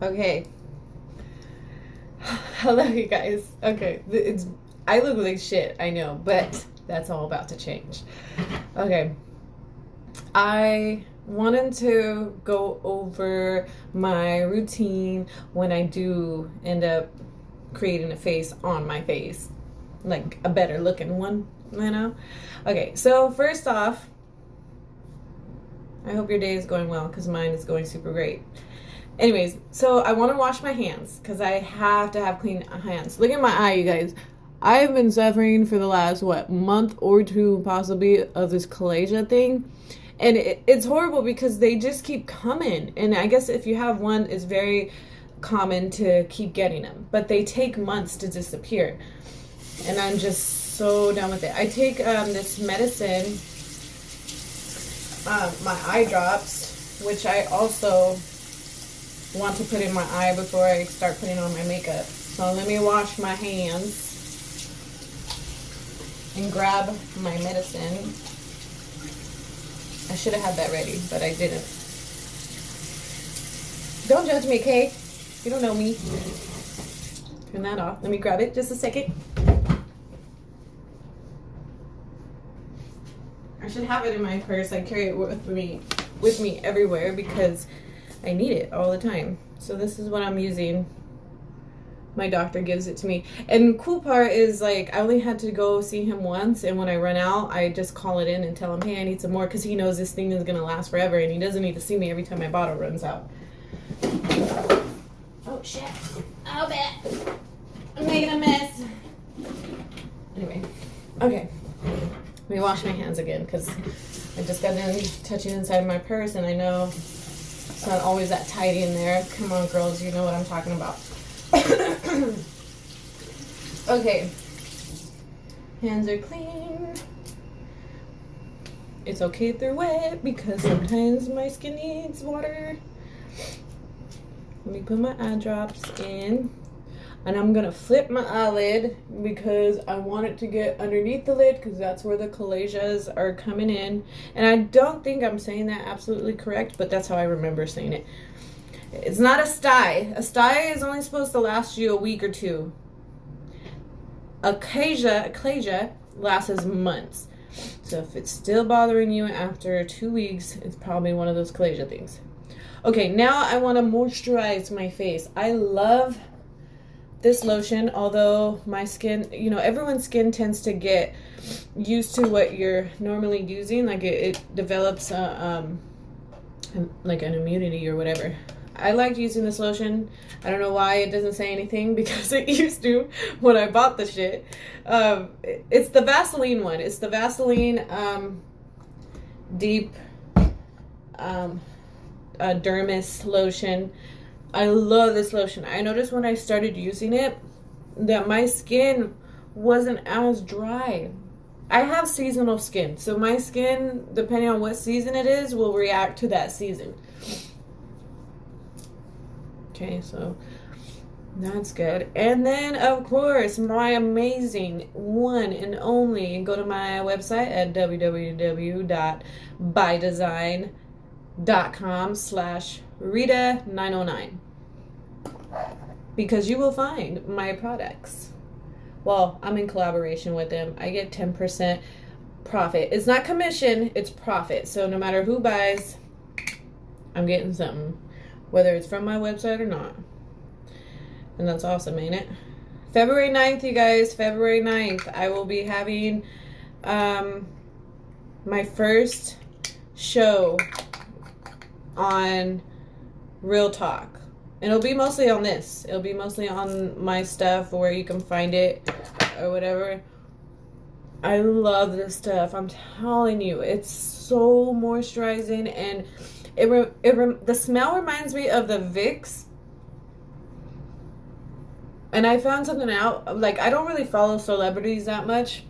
Okay. Hello, you guys. Okay, I look like shit, I know, but that's all about to change. Okay, I wanted to go over my routine when I do end up creating a face on my face, like a better looking one, you know? Okay, so first off, I hope your day is going well because mine is going super great. Anyways, so I want to wash my hands because I have to have clean hands. Look at my eye, you guys. I've been suffering for the last, month or two possibly of this chalasia thing. And it's horrible because they just keep coming. And I guess if you have one, it's very common to keep getting them. But they take months to disappear. And I'm just so done with it. I take this medicine, my eye drops, which I also want to put in my eye before I start putting on my makeup. So let me wash my hands and grab my medicine. I should have had that ready, but I didn't. Don't judge me, okay? You don't know me. Turn that off. Let me grab it just a second. I should have it in my purse. I carry it with me everywhere because I need it all the time. So this is what I'm using. My doctor gives it to me. And the cool part is, like, I only had to go see him once, and when I run out, I just call it in and tell him, hey, I need some more, because he knows this thing is going to last forever, and he doesn't need to see me every time my bottle runs out. Oh, shit. Oh, bad. I'm making a mess. Anyway. Okay. Let me wash my hands again, because I just got done touching inside my purse, and I know it's not always that tidy in there. Come on, girls, you know what I'm talking about. Okay. Hands are clean. It's okay if they're wet because sometimes my skin needs water. Let me put my eye drops in. And I'm going to flip my eyelid because I want it to get underneath the lid because that's where the chalasias are coming in. And I don't think I'm saying that absolutely correct, but that's how I remember saying it. It's not a sty. A sty is only supposed to last you a week or two. Achalasia lasts months. So if it's still bothering you after 2 weeks, it's probably one of those chalasia things. Okay, now I want to moisturize my face. I love this lotion, although my skin, everyone's skin tends to get used to what you're normally using. Like it develops like an immunity or whatever. I like using this lotion. I don't know why it doesn't say anything because it used to when I bought the shit. It's the Vaseline one. It's the Vaseline Deep Dermis lotion. I love this lotion. I noticed when I started using it that my skin wasn't as dry. I have seasonal skin, so my skin, depending on what season it is, will react to that season. Okay, so that's good. And then, of course, my amazing one and only, go to my website at www.bydesign.com/Rita909 because you will find my products. Well, I'm in collaboration with them. I get 10% profit. It's not commission, it's profit. So no matter who buys, I'm getting something, whether it's from my website or not. And that's awesome, ain't it? February 9th, you guys, February 9th, I will be having my first show on Real Talk. And it'll be mostly on this. It'll be mostly on my stuff where you can find it or whatever. I love this stuff. I'm telling you, it's so moisturizing, and the smell reminds me of the Vicks. And I found something out. Like, I don't really follow celebrities that much.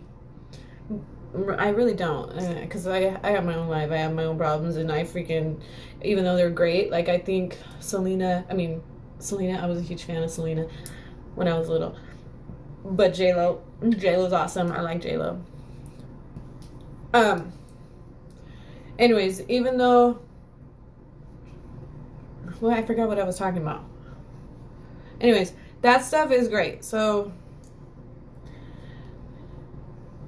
I really don't, because I have my own life. I have my own problems, and I freaking, even though they're great, like I think Selena, I was a huge fan of Selena when I was little. But J-Lo's awesome. I like J-Lo. Anyways, even though, well, I forgot what I was talking about. Anyways, that stuff is great. So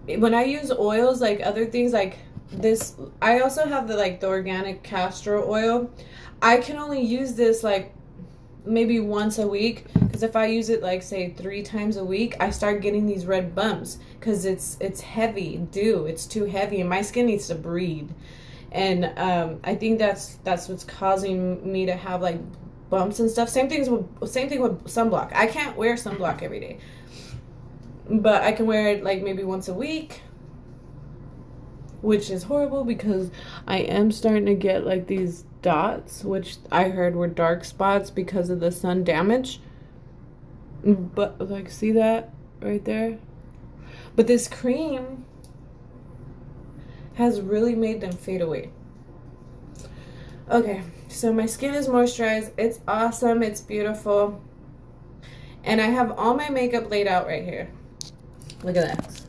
when I use oils, like other things like this, I also have the organic castor oil. I can only use this like maybe once a week, because if I use it like say 3 times a week, I start getting these red bumps because it's heavy. It's too heavy and my skin needs to breathe. And I think that's what's causing me to have like bumps and stuff. Same thing with sunblock. I can't wear sunblock every day, but I can wear it like maybe once a week, which is horrible because I am starting to get like these dots, which I heard were dark spots because of the sun damage. But like, see that right there? But this cream has really made them fade away. Okay, so my skin is moisturized. It's awesome. It's beautiful. And I have all my makeup laid out right here. Look at that.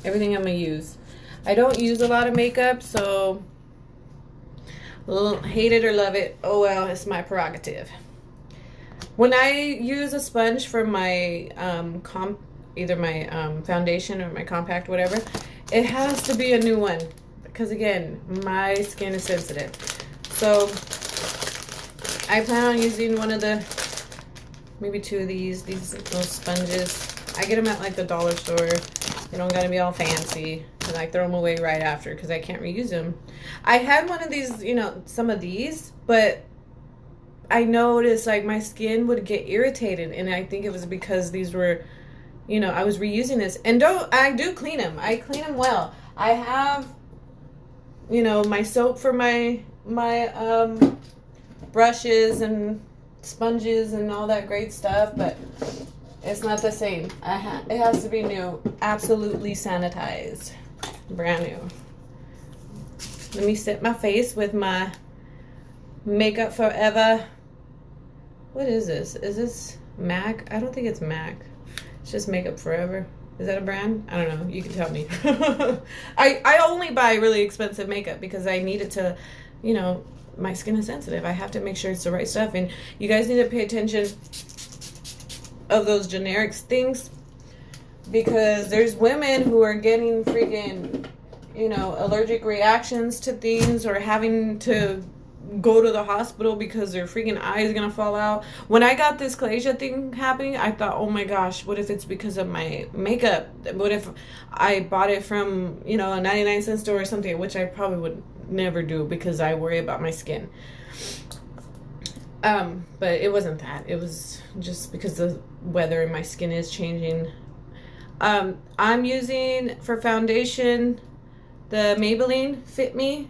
Everything I'm gonna use. I don't use a lot of makeup, so hate it or love it, oh well, it's my prerogative. When I use a sponge for my either my foundation or my compact, whatever, it has to be a new one because again, my skin is sensitive. So I plan on using one of the, maybe 2 of these little sponges. I get them at like the dollar store. They don't gotta be all fancy. And I throw them away right after because I can't reuse them. I had one of these, some of these, but I noticed like my skin would get irritated, and I think it was because these were, I was reusing this. And I do clean them. I clean them well. I have, my soap for my brushes and sponges and all that great stuff, but it's not the same. It has to be new, absolutely sanitized, brand new. Let me set my face with my Makeup Forever. What is this? Is this MAC? I don't think it's MAC. It's just Makeup Forever. Is that a brand? I don't know. You can tell me. I only buy really expensive makeup because I need it to, my skin is sensitive. I have to make sure it's the right stuff. And you guys need to pay attention of those generic things, because there's women who are getting freaking, allergic reactions to things, or having to go to the hospital because their freaking eye is gonna fall out. When I got this chalasia thing happening, I thought, oh my gosh, what if it's because of my makeup? What if I bought it from, a 99-cent store or something, which I probably would never do because I worry about my skin. But it wasn't that. It was just because the weather and my skin is changing. I'm using for foundation the Maybelline Fit Me.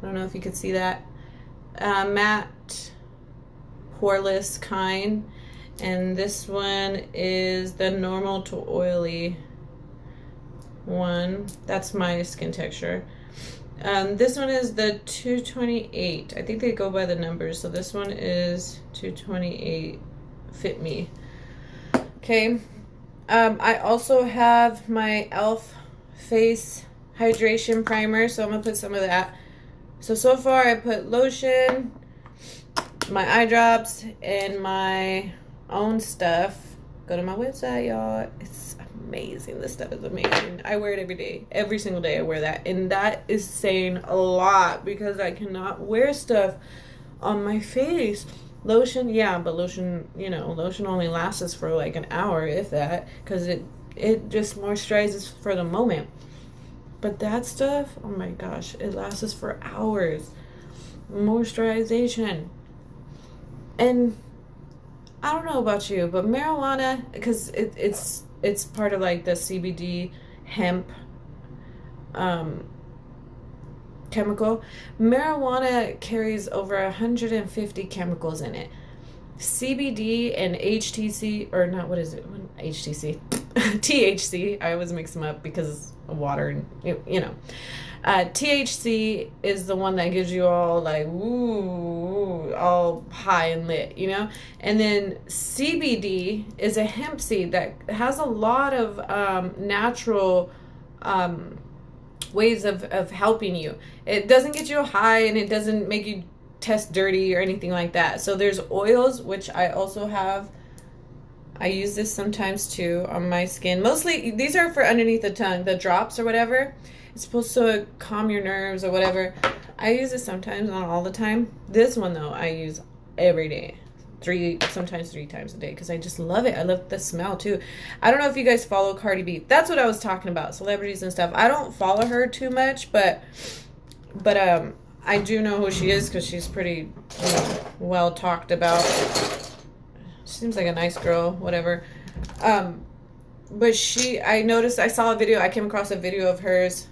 I don't know if you could see that. Matte poreless kind. And this one is the normal to oily one. That's my skin texture. This one is the 228. I think they go by the numbers. So this one is 228 Fit Me. Okay. I also have my e.l.f. face hydration primer. So I'm going to put some of that. So far I put lotion, my eye drops, and my own stuff. Go to my website, y'all. It's amazing. This stuff is amazing. I wear it every day. Every single day I wear that. And that is saying a lot because I cannot wear stuff on my face. Lotion, yeah, but lotion, lotion only lasts us for like an hour, if that, because it just moisturizes for the moment. But that stuff, oh my gosh, it lasts us for hours. Moisturization. And I don't know about you, but marijuana, because it's part of like the CBD hemp chemical. Marijuana carries over 150 chemicals in it. CBD and HTC, or not, what is it? HTC. THC. I always mix them up because of water and, THC is the one that gives you all like, ooh, all high and lit, And then CBD is a hemp seed that has a lot of natural ways of helping you. It doesn't get you high and it doesn't make you test dirty or anything like that. So there's oils, which I also have. I use this sometimes too on my skin. Mostly these are for underneath the tongue, the drops or whatever. It's supposed to calm your nerves or whatever. I use it sometimes, not all the time. This one though, I use every day. Sometimes 3 times a day, because I just love it. I love the smell too. I don't know if you guys follow Cardi B. That's what I was talking about, celebrities and stuff. I don't follow her too much, but I do know who she is because she's pretty, you know, well talked about. She seems like a nice girl, whatever. But I saw a video, I came across a video of hers,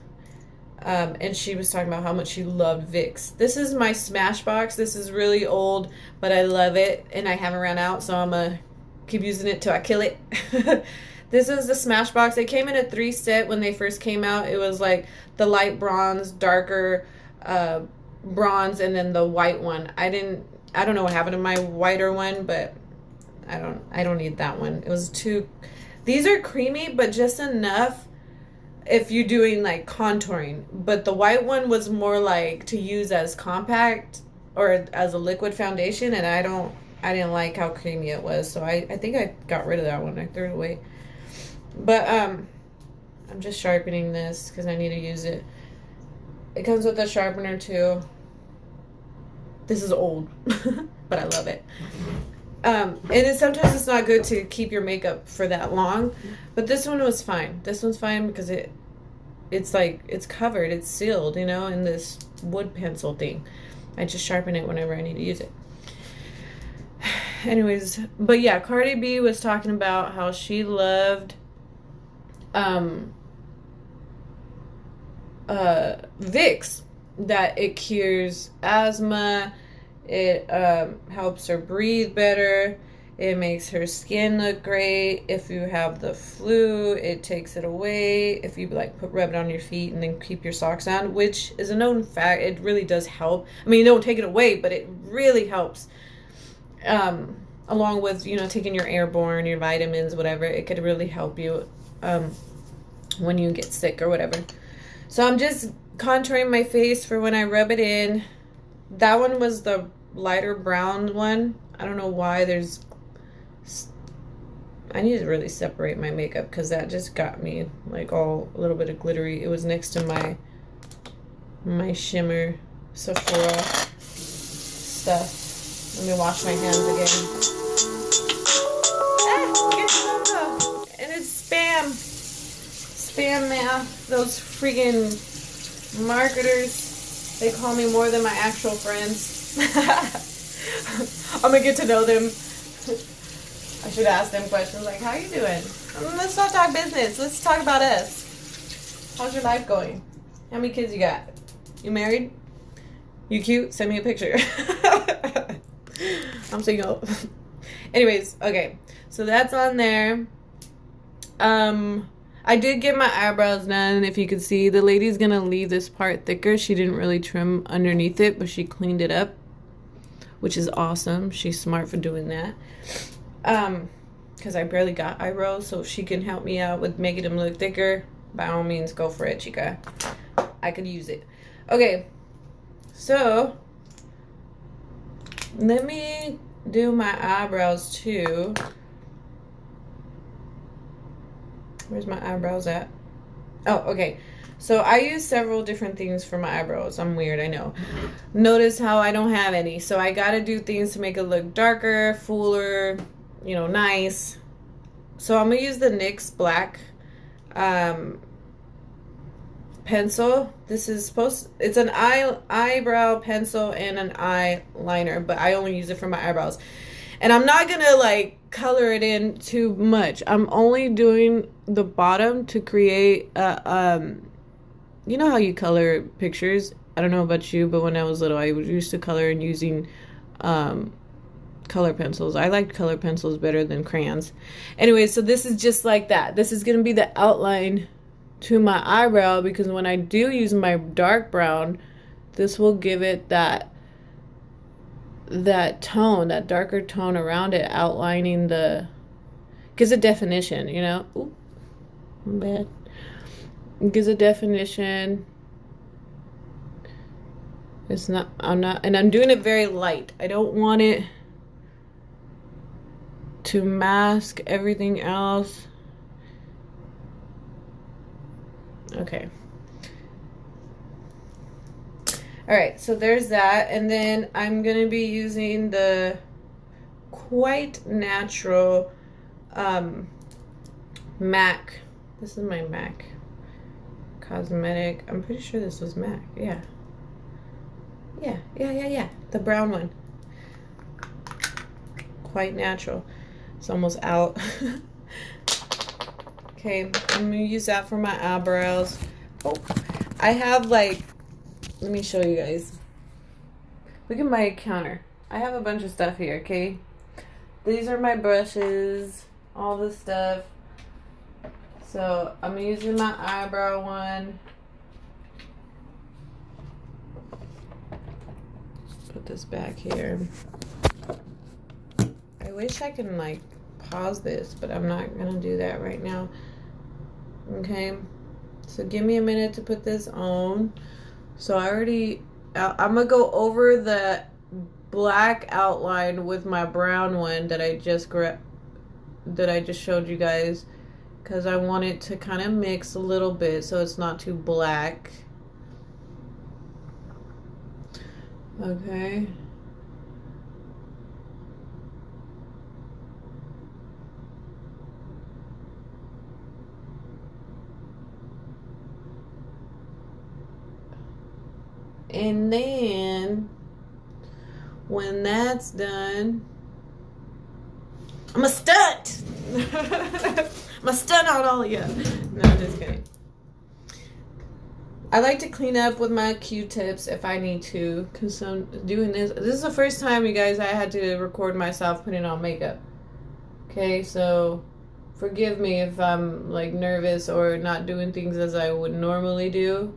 and she was talking about how much she loved Vicks. This is my Smashbox. This is really old, but I love it, and I haven't ran out, so I'm gonna keep using it till I kill it. This is the Smashbox. It came in a 3-set when they first came out. It was like the light bronze, darker bronze, and then the white one. I don't know what happened to my whiter one, but I don't need that one. It was too. These are creamy, but just enough if you're doing like contouring. But the white one was more like to use as compact or as a liquid foundation, and I didn't like how creamy it was, so I think I got rid of that one. I threw it away. But I'm just sharpening this because I need to use it. It comes with a sharpener too. This is old, but I love it. And sometimes it's not good to keep your makeup for that long, but this one was fine. This one's fine because it's like it's covered, it's sealed, you know, in this wood pencil thing. I just sharpen it whenever I need to use it. Anyways, but yeah, Cardi B was talking about how she loved Vicks, that it cures asthma, it helps her breathe better, it makes her skin look great. If you have the flu, it takes it away. If you like rub it on your feet and then keep your socks on, which is a known fact, it really does help. I mean, don't take it away, but it really helps. Along with, you know, taking your airborne, your vitamins, whatever, it could really help you when you get sick or whatever. So I'm just contouring my face for when I rub it in. That one was the lighter brown one. I don't know why I need to really separate my makeup because that just got me like all a little bit of glittery. It was next to my shimmer Sephora stuff. Let me wash my hands again. And it's spam mail. Those freaking marketers, they call me more than my actual friends. I'm gonna get to know them. I should ask them questions like, how you doing? Let's not talk business. Let's talk about us. How's your life going? How many kids you got? You married? You cute? Send me a picture. I'm single. Anyways, okay. So that's on there. I did get my eyebrows done. If you can see, the lady's gonna leave this part thicker. She didn't really trim underneath it, but she cleaned it up, which is awesome. She's smart for doing that. Because I barely got eyebrows, so if she can help me out with making them look thicker, by all means, go for it, chica. I could use it. Okay, so let me do my eyebrows too. Where's my eyebrows at? Oh, okay. So I use several different things for my eyebrows. I'm weird, I know. Notice how I don't have any. So I gotta do things to make it look darker, fuller, you know, nice. So I'm gonna use the NYX black pencil. This is it's an eyebrow pencil and an eyeliner, but I only use it for my eyebrows. And I'm not gonna like color it in too much. I'm only doing the bottom to create you know how you color pictures? I don't know about you, but when I was little, I used to color and using color pencils. I liked color pencils better than crayons. Anyway, so this is just like that. This is gonna be the outline to my eyebrow, because when I do use my dark brown, this will give it that tone, that darker tone around it, outlining gives a definition, you know. Ooh, I'm bad. It gives a definition. It's not, and I'm doing it very light. I don't want it to mask everything else. Okay. All right, so there's that. And then I'm going to be using the Quite Natural MAC. This is my MAC cosmetic. I'm pretty sure this was MAC. Yeah. The brown one. Quite Natural. It's almost out. Okay, I'm going to use that for my eyebrows. Oh, I have like, let me show you guys. Look at my counter. I have a bunch of stuff here, okay? These are my brushes, all this stuff. So I'm using my eyebrow one. Put this back here. I wish I can like pause this, but I'm not gonna do that right now. Okay, so give me a minute to put this on. So I'm gonna go over the black outline with my brown one that I just showed you guys, because I want it to kind of mix a little bit so it's not too black. Okay. And then when that's done, I'm a stunt. I'm a stunt on all of you. No, I'm just kidding. I like to clean up with my Q-tips if I need to, because I'm doing this. This is the first time, you guys, I had to record myself putting on makeup. Okay, so forgive me if I'm like nervous or not doing things as I would normally do.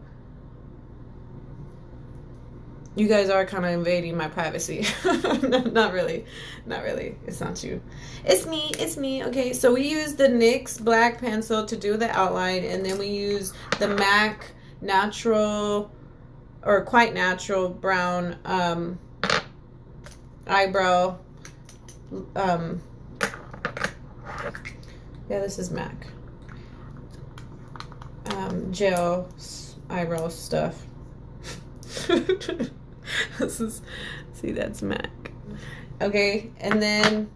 You guys are kind of invading my privacy. No, not really. Not really. It's not you. It's me. It's me. Okay, so we use the NYX black pencil to do the outline, and then we use the MAC natural or Quite Natural brown eyebrow. Yeah, this is MAC. Gel eyebrow stuff. See, that's MAC. Okay, and then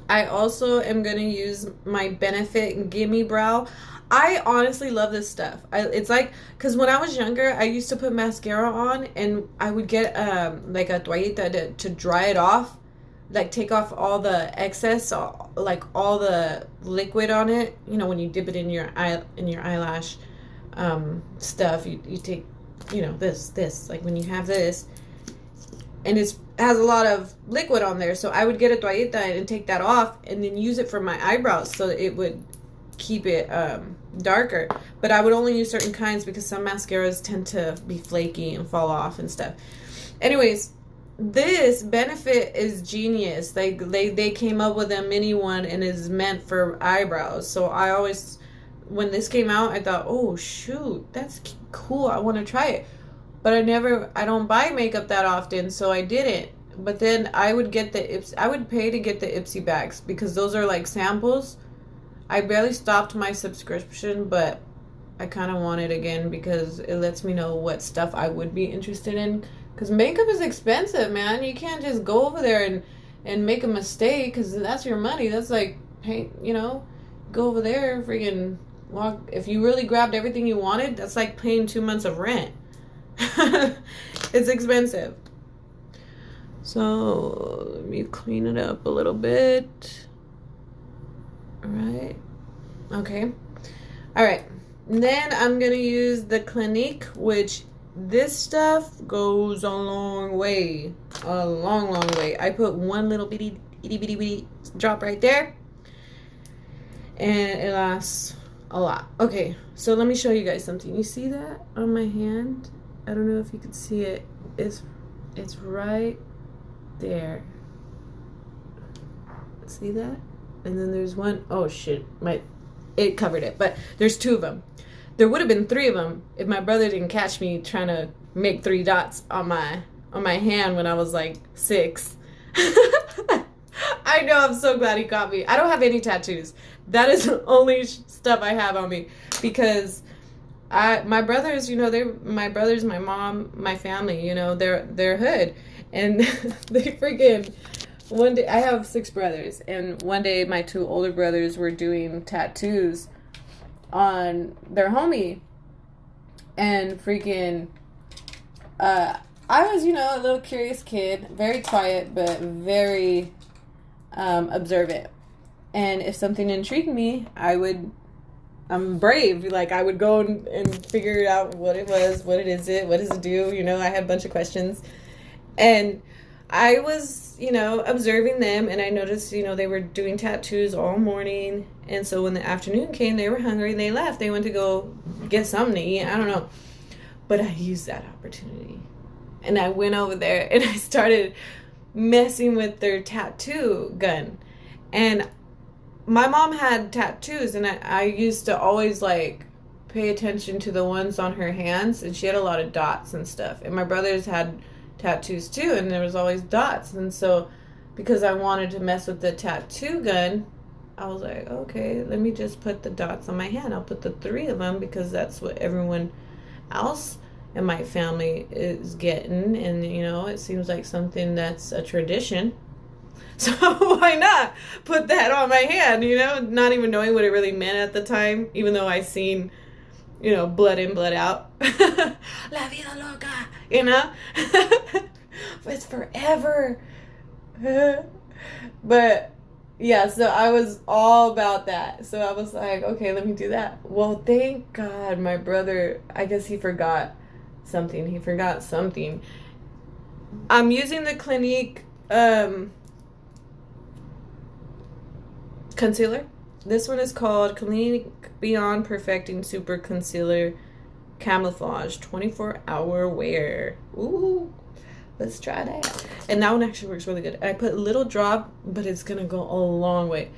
I also am going to use my Benefit Gimme Brow. I honestly love this stuff. It's like, because when I was younger, I used to put mascara on, and I would get like a toallita to dry it off, like take off all the excess, like all the liquid on it. You know, when you dip it in your eyelash stuff, you take, you know, this like when you have this, and it has a lot of liquid on there, so I would get a toallita and take that off and then use it for my eyebrows so it would keep it darker. But I would only use certain kinds because some mascaras tend to be flaky and fall off and stuff. Anyways, this Benefit is genius. They came up with a mini one and is meant for eyebrows. So I always, when this came out, I thought, oh shoot, that's cool, I want to try it. But I don't buy makeup that often, so I didn't. But then I would pay to get the Ipsy bags because those are like samples. I barely stopped my subscription, but I kind of want it again because it lets me know what stuff I would be interested in. Because makeup is expensive, man. You can't just go over there and make a mistake, because that's your money. That's like, hey, you know, go over there, freaking walk. If you really grabbed everything you wanted, that's like paying 2 months of rent. It's expensive. So let me clean it up a little bit. All right. Okay. All right. And then I'm gonna use the Clinique, which this stuff goes a long way. A long way. I put one little bitty drop right there, and it lasts a lot. Okay, so let me show you guys something. You see that on my hand? I don't know if you can see it. It's right there. See that? And then there's one, oh shit, it covered it, but there's two of them. There would have been three of them if my brother didn't catch me trying to make 3 dots on my hand when I was like 6. I know, I'm so glad he caught me. I don't have any tattoos. That is the only stuff I have on me, because my brothers, you know, my brothers, my mom, my family, you know, they're hood, and they freaking, one day, I have 6 brothers, and one day my 2 older brothers were doing tattoos on their homie, and freaking, I was, you know, a little curious kid, very quiet, but very observant. And if something intrigued me, I'm brave. Like, I would go and figure out what it was, what does it do? You know, I had a bunch of questions. And I was, you know, observing them, and I noticed, you know, they were doing tattoos all morning. And so when the afternoon came, they were hungry and they left. They went to go get something to eat. I don't know. But I used that opportunity. And I went over there and I started messing with their tattoo gun. And my mom had tattoos, and I used to always like pay attention to the ones on her hands, and she had a lot of dots and stuff. And my brothers had tattoos too, and there was always dots. And so because I wanted to mess with the tattoo gun, I was like, okay, let me just put the dots on my hand. I'll put the 3 of them because that's what everyone else in my family is getting, and you know, it seems like something that's a tradition. So why not put that on my hand, you know, not even knowing what it really meant at the time, even though I seen, you know, blood in, blood out. La vida loca, you know? It's forever. But yeah, so I was all about that. So I was like, okay, let me do that. Well, thank God my brother, I guess he forgot something. I'm using the Clinique concealer. This one is called Clinique Beyond Perfecting Super Concealer Camouflage 24-hour wear. Ooh, let's try that. And that one actually works really good. I put a little drop, but it's gonna go a long way.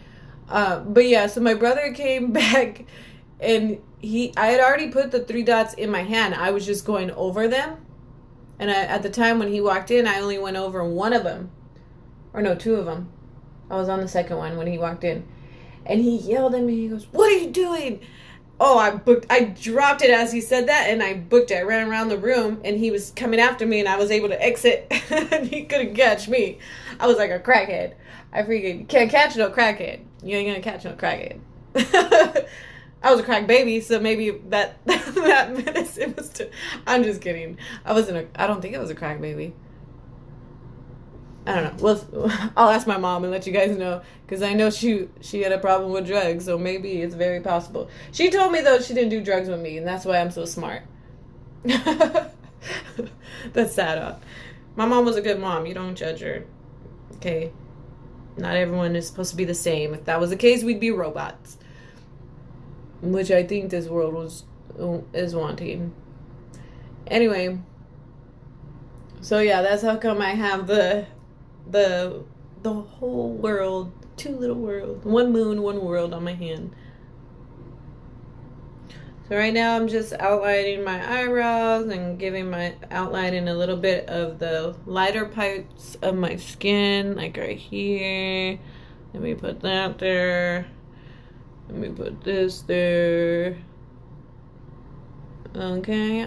But yeah, so my brother came back, and I had already put the 3 dots in my hand. I was just going over them. And at the time when he walked in, I only went over 1 of them. Or no, 2 of them. I was on the second one when he walked in. And he yelled at me. He goes, "What are you doing?" Oh, I dropped it as he said that, and I booked it. I ran around the room, and he was coming after me, and I was able to exit, and he couldn't catch me. I was like a crackhead. I freaking can't catch no crackhead. You ain't gonna catch no crackhead. I was a crack baby, so maybe that menace it was to, I'm just kidding. I don't think it was a crack baby. I don't know. Well, I'll ask my mom and let you guys know, because I know she had a problem with drugs, so maybe it's very possible. She told me, though, she didn't do drugs with me, and that's why I'm so smart. That's sad. My mom was a good mom. You don't judge her. Okay? Not everyone is supposed to be the same. If that was the case, we'd be robots. Which I think this world is wanting. Anyway. So, yeah, that's how come I have the whole world, 2 little worlds, 1 moon, 1 world on my hand. So right now I'm just outlining my eyebrows and outlining a little bit of the lighter parts of my skin, like right here. Let me put that there. Let me put this there. Okay.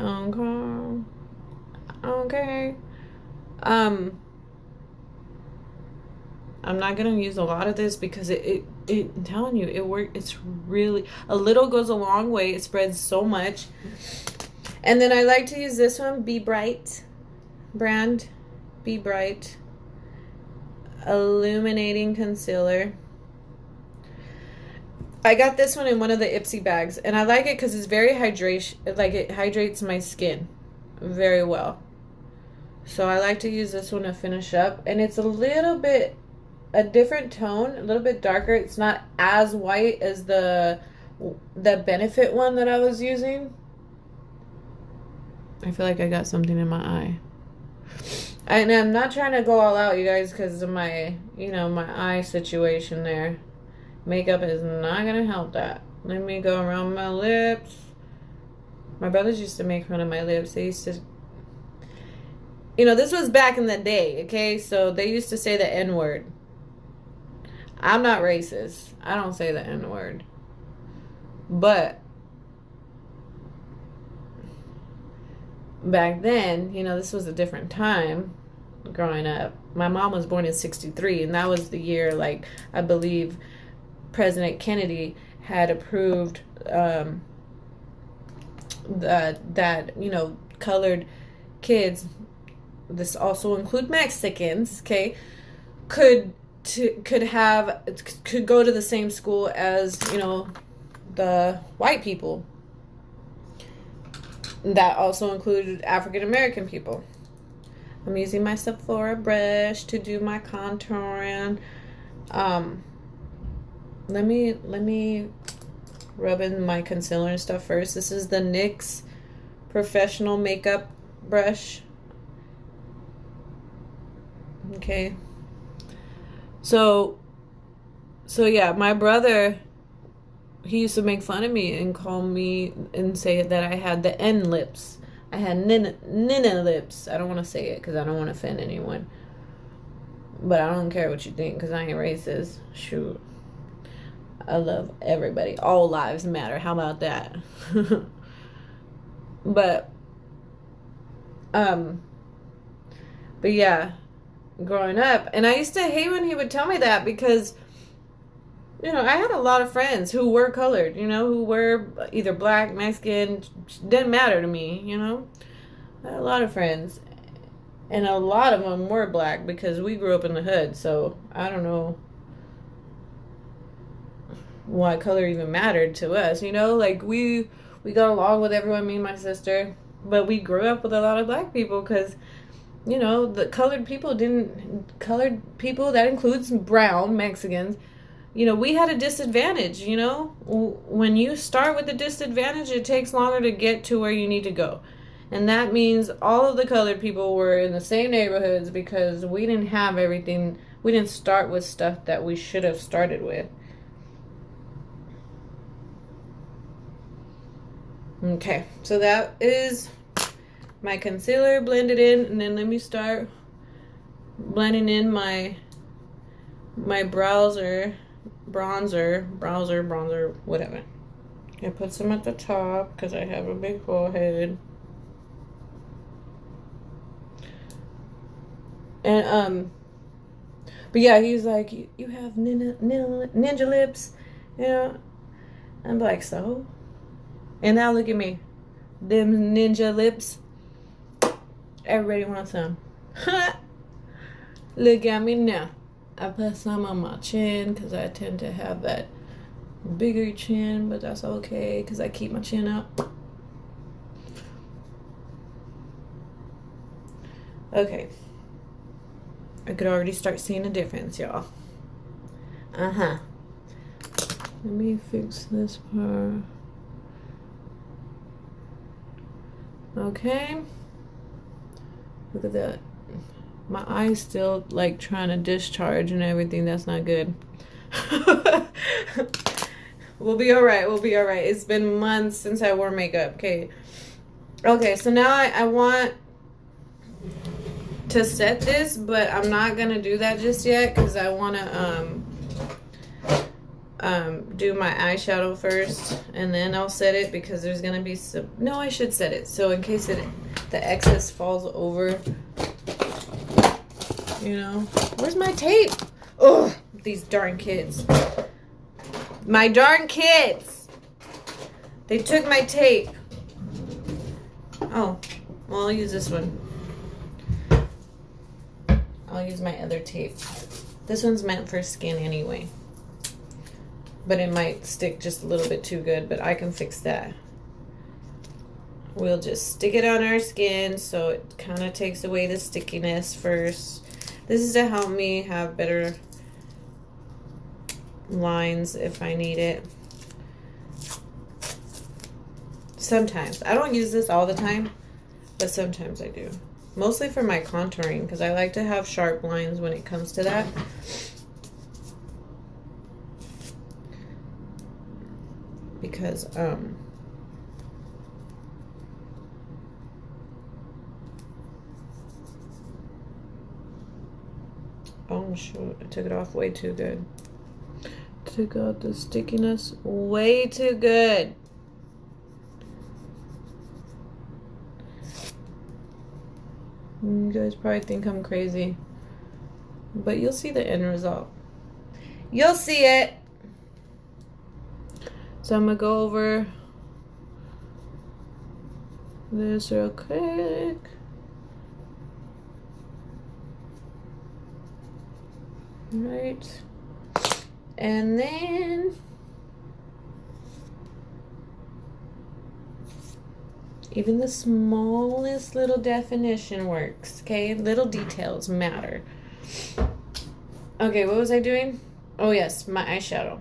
I'm not gonna use a lot of this because I'm telling you, it works. It's really, a little goes a long way. It spreads so much. And then I like to use this one, Be Bright brand, Be Bright Illuminating Concealer. I got this one in one of the Ipsy bags, and I like it because it's very it hydrates my skin very well. So I like to use this one to finish up, and it's a different tone, a little bit darker. It's not as white as the Benefit one that I was using. I feel like I got something in my eye. And I'm not trying to go all out, you guys, because of my eye situation there. Makeup is not going to help that. Let me go around my lips. My brothers used to make fun of my lips. They used to this was back in the day, okay? So they used to say the N word. I'm not racist. I don't say the N word. But back then, this was a different time growing up. My mom was born in 63, and that was the year, like, I believe President Kennedy had approved that colored kids, this also include Mexicans, okay, could go to the same school as the white people. That also included African American people. I'm using my Sephora brush to do my contouring. Let me rub in my concealer and stuff first. This is the NYX professional makeup brush. Okay. So yeah, my brother, he used to make fun of me and call me and say that I had the N lips. I had Nina lips. I don't want to say it because I don't want to offend anyone. But I don't care what you think because I ain't racist. Shoot. I love everybody. All lives matter. How about that? But yeah, growing up, and I used to hate when he would tell me that because I had a lot of friends who were colored, who were either black, Mexican, didn't matter to me, I had a lot of friends, and a lot of them were black because we grew up in the hood, so I don't know why color even mattered to us, like we got along with everyone, me and my sister, but we grew up with a lot of black people because the colored people, that includes brown, Mexicans, we had a disadvantage, when you start with a disadvantage, it takes longer to get to where you need to go. And that means all of the colored people were in the same neighborhoods because we didn't have everything. We didn't start with stuff that we should have started with. Okay, so that is my concealer blended in, and then let me start blending in my bronzer, whatever. I put some at the top because I have a big forehead. And but yeah, he's like, you have ninja lips, I'm like, so? And now look at me, them ninja lips. Everybody wants some. Look at me now. I put some on my chin because I tend to have that bigger chin, but that's okay because I keep my chin up. Okay. I could already start seeing a difference, y'all. Let me fix this part. Okay. Look at that. My eye's still like trying to discharge and everything. That's not good. We'll be all right. We'll be all right. It's been months since I wore makeup. Okay. Okay, so now I want to set this, but I'm not going to do that just yet because I want to do my eyeshadow first and then I'll set it because there's going to be some... No, I should set it. So in case the excess falls over... Where's my tape? Ugh, these darn kids. My darn kids. They took my tape. Oh, well, I'll use this one. I'll use my other tape. This one's meant for skin anyway. But it might stick just a little bit too good, but I can fix that. We'll just stick it on our skin so it kind of takes away the stickiness first. This is to help me have better lines if I need it. Sometimes. I don't use this all the time, but sometimes I do. Mostly for my contouring because I like to have sharp lines when it comes to that. Because, Oh shoot, I took it off way too good. Took out the stickiness way too good. You guys probably think I'm crazy, but you'll see the end result. You'll see it. So I'm gonna go over this real quick. Right. And then even the smallest little definition works, okay? Little details matter. Okay, what was I doing? Oh yes, my eyeshadow.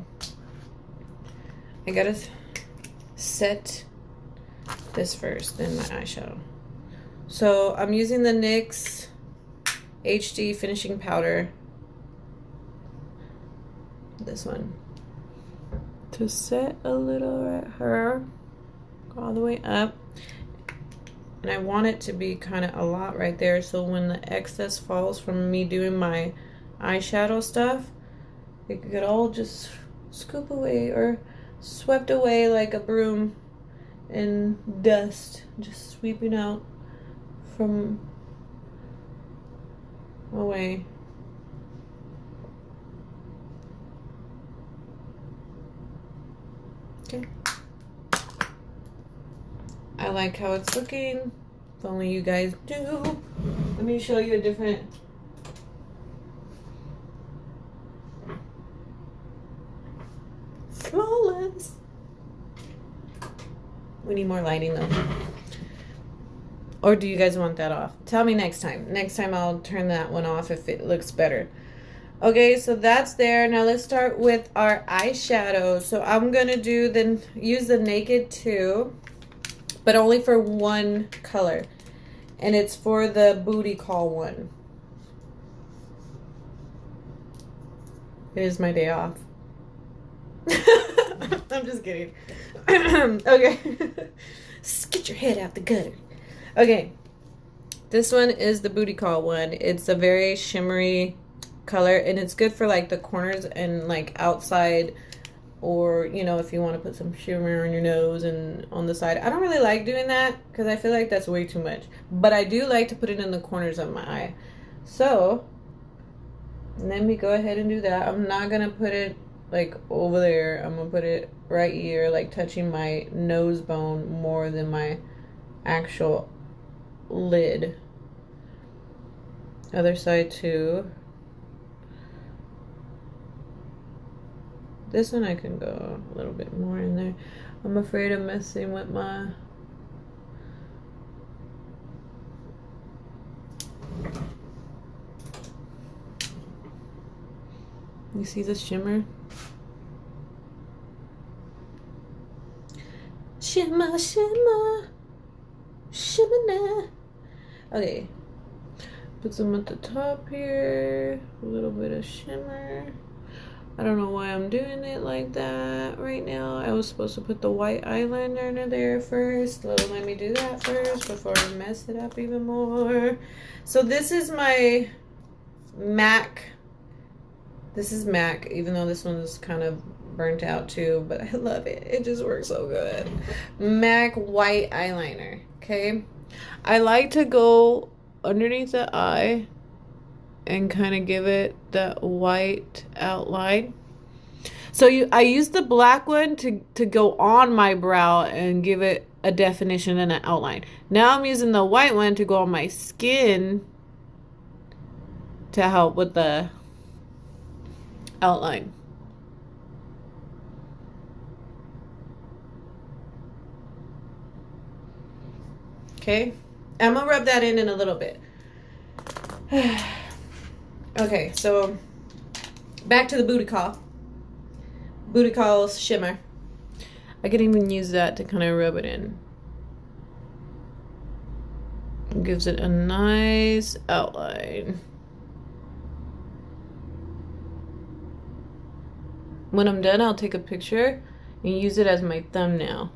I gotta set this first, then my eyeshadow. So I'm using the NYX HD finishing powder, this one, to set a little right here, all the way up. And I want it to be kind of a lot right there, so when the excess falls from me doing my eyeshadow stuff, it could all just scoop away or swept away like a broom in dust, just sweeping out from away. Okay. I like how it's looking. If only you guys do. Let me show you a different. Flawless. We need more lighting though. Or do you guys want that off? Tell me next time. Next time I'll turn that one off if it looks better. Okay, so that's there. Now let's start with our eyeshadow. So I'm gonna use the Naked 2, but only for one color. And it's for the booty call one. It is my day off. I'm just kidding. Okay. Get your head out the gutter. Okay. This one is the booty call one. It's a very shimmery color, and it's good for like the corners and like outside, or you know, if you want to put some shimmer on your nose and on the side. I don't really like doing that because I feel like that's way too much, but I do like to put it in the corners of my eye. So let me go ahead and do that. I'm not gonna put it like over there. I'm gonna put it right here, like touching my nose bone more than my actual lid. Other side too. This one I can go a little bit more in there. I'm afraid of messing with my... You see the shimmer? Shimmer, shimmer, shimmer now. Okay. Put some at the top here. A little bit of shimmer. I don't know why I'm doing it like that right now. I was supposed to put the white eyeliner in there first. Let me do that first before I mess it up even more. So this is my MAC. This is MAC, even though this one's kind of burnt out too, but I love it. It just works so good. MAC white eyeliner, okay? I like to go underneath the eye and kind of give it that white outline. So I use the black one to go on my brow and give it a definition and an outline. Now I'm using the white one to go on my skin to help with the outline. Okay, I'm gonna rub that in a little bit. Okay, so back to the booty call. Booty call shimmer. I can even use that to kind of rub it in. It gives it a nice outline. When I'm done, I'll take a picture and use it as my thumbnail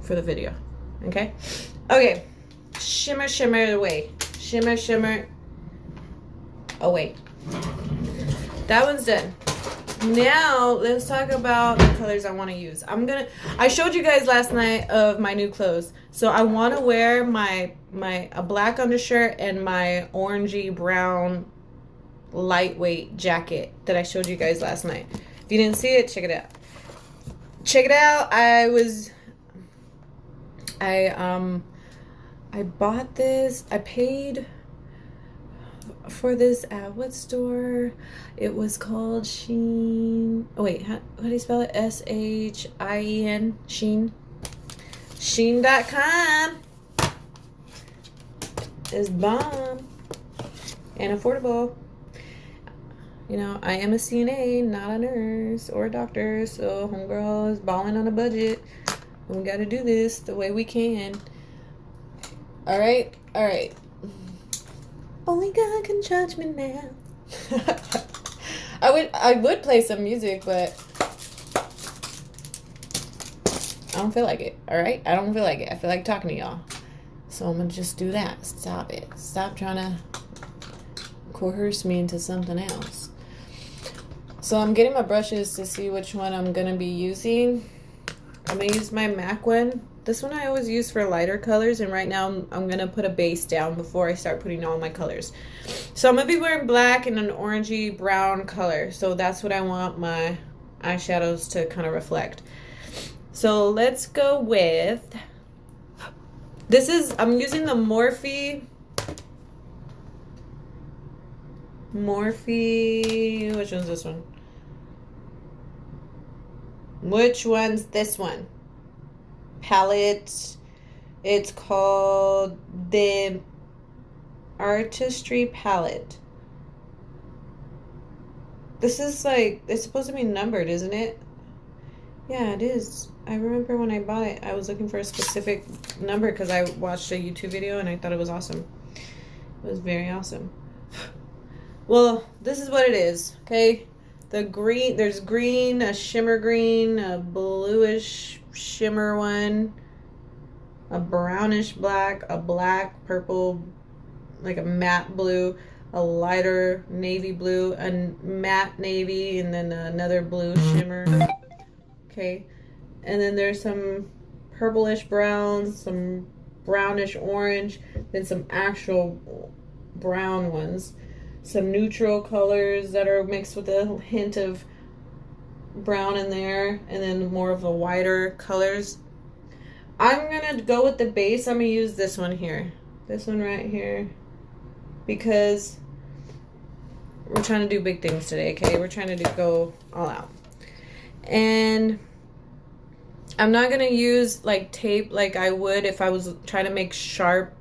for the video. Okay? Okay. Shimmer, shimmer away. Shimmer, shimmer. Oh, wait. That one's done. Now, let's talk about the colors I want to use. I showed you guys last night of my new clothes. So I want to wear a black undershirt and my orangey brown lightweight jacket that I showed you guys last night. If you didn't see it, check it out. Check it out. I bought this. I paid for this at what store? It was called Shein. Oh wait, how do you spell it? Shein. Shein. Shein.com is bomb and affordable. You know, I am a CNA, not a nurse or a doctor, so homegirl is balling on a budget. And we gotta do this the way we can. Alright, alright. Only God can judge me now. I would play some music, but I don't feel like it. Alright? I don't feel like it. I feel like talking to y'all. So I'm gonna just do that. Stop it. Stop trying to coerce me into something else. So I'm getting my brushes to see which one I'm gonna be using. I'm gonna use my MAC one. This one I always use for lighter colors, and right now I'm gonna put a base down before I start putting all my colors. So I'm gonna be wearing black and an orangey brown color. So that's what I want my eyeshadows to kind of reflect. So let's go with, I'm using the Morphe, which one's this one? Which one's this one? Palette. It's called the Artistry Palette. This is like, it's supposed to be numbered, isn't it? Yeah, it is. I remember when I bought it, I was looking for a specific number because I watched a YouTube video and I thought it was awesome. It was very awesome. Well, this is what it is, okay? The green, there's green, a shimmer green, a bluish shimmer one, a brownish black, a black, purple, like a matte blue, a lighter navy blue, a matte navy, and then another blue shimmer. Okay, and then there's some purplish browns, some brownish orange, then some actual brown ones, some neutral colors that are mixed with a hint of brown in there, and then more of the whiter colors. I'm gonna go with the base. I'm gonna use this one here, this one right here, because we're trying to do big things today, okay? We're trying to go all out. And I'm not gonna use like tape like I would if I was trying to make sharp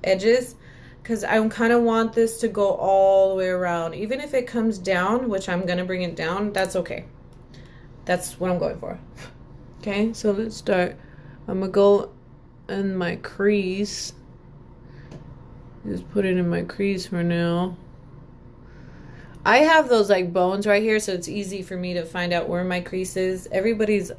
edges, because I kind of want this to go all the way around. Even if it comes down, which I'm gonna bring it down, that's okay. That's what I'm going for. Okay, so let's start. I'm gonna go in my crease. Just put it in my crease for now. I have those like bones right here, so it's easy for me to find out where my crease is. Everybody's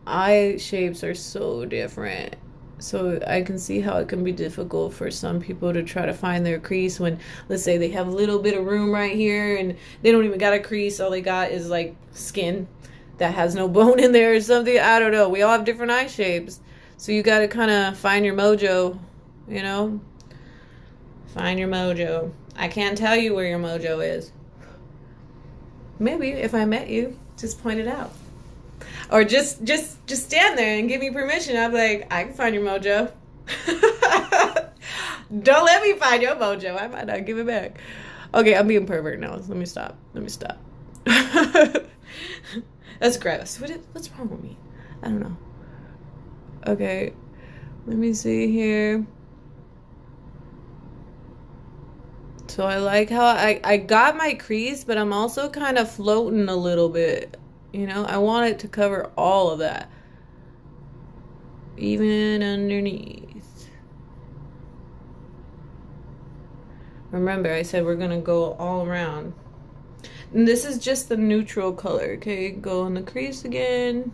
eye shapes are so different, so I can see how it can be difficult for some people to try to find their crease when, let's say, they have a little bit of room right here and they don't even got a crease. All they got is like skin that has no bone in there or something. I don't know. We all have different eye shapes, so you got to kind of find your mojo, you know? Find your mojo. I can't tell you where your mojo is. Maybe if I met you, just point it out. Or just stand there and give me permission. I'll be like, I can find your mojo. Don't let me find your mojo. I might not give it back. Okay, I'm being pervert now. Let me stop. That's gross. What's wrong with me? I don't know. Okay, let me see here. So I like how I got my crease, but I'm also kind of floating a little bit. You know, I want it to cover all of that. Even underneath. Remember, I said we're going to go all around. And this is just the neutral color, okay? Go in the crease again.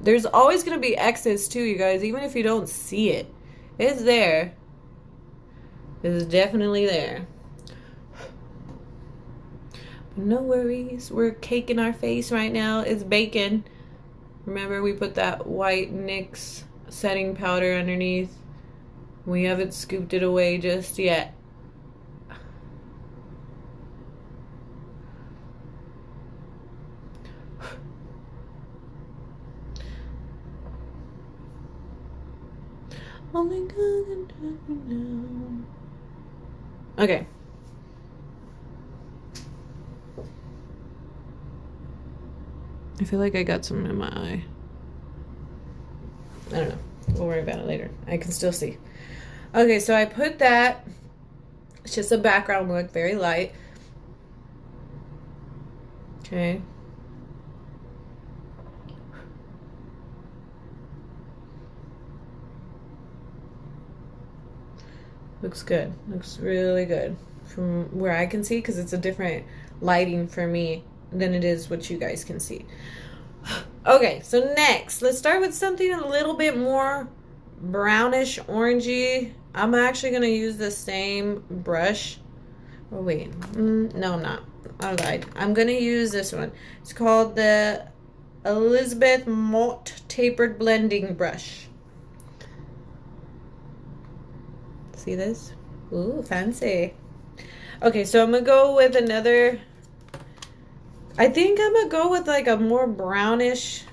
There's always going to be excess too, you guys, even if you don't see it. It's there. It's definitely there. But no worries. We're caking our face right now. It's bacon. Remember, we put that white NYX setting powder underneath. We haven't scooped it away just yet. Only God can touch me now. Okay. I feel like I got some in my eye. I don't know. We'll worry about it later. I can still see. Okay, so I put that. It's just a background look, very light. Okay. Looks good. Looks really good from where I can see, because it's a different lighting for me than it is what you guys can see. Okay, so next, let's start with something a little bit more brownish orangey. I'm actually going to use the same brush. Oh, wait. No, I'm not. I lied. I'm going to use this one. It's called the Elizabeth Mott Tapered Blending Brush. See this? Ooh, fancy. Okay, so I'm going to go with another... I think I'm going to go with like a more brownish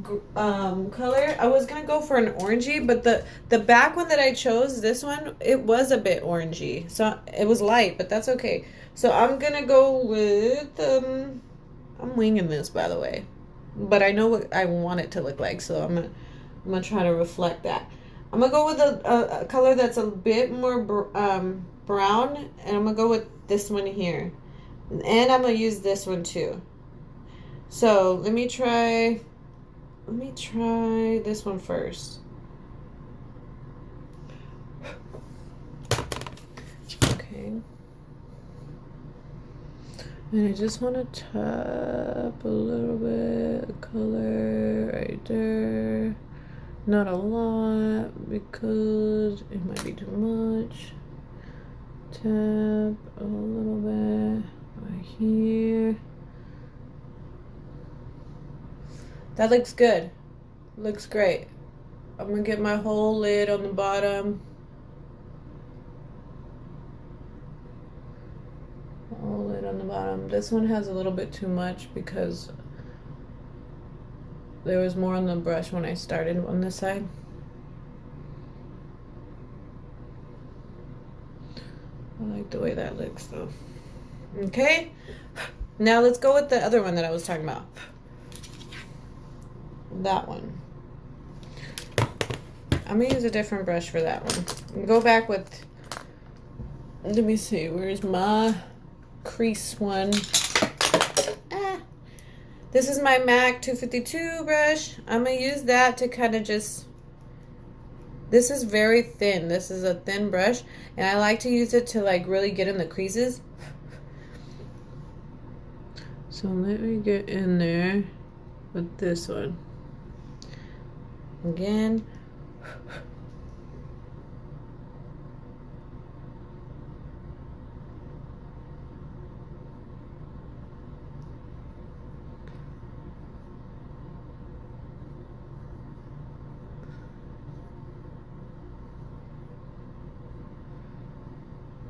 color. I was going to go for an orangey, but the back one that I chose, this one, it was a bit orangey. So it was light, but that's okay. So I'm going to go with... I'm winging this, by the way. But I know what I want it to look like, so I'm going to try to reflect that. I'm going to go with a color that's a bit more brown, and I'm going to go with this one here. And I'm going to use this one too. So let me try this one first. Okay. And I just want to tap a little bit of color right there. Not a lot, because it might be too much. Tap a little bit right here. That looks good. Looks great. I'm gonna get my whole lid on the bottom. Whole lid on the bottom. This one has a little bit too much because there was more on the brush when I started on this side. I like the way that looks though. Okay, now let's go with the other one that I was talking about. That one. I'm gonna use a different brush for that one. Go back with, let me see, where's my crease one? This is my MAC 252 brush. I'm gonna use that to kind of just, this is very thin. This is a thin brush, and I like to use it to like really get in the creases. So let me get in there with this one. Again.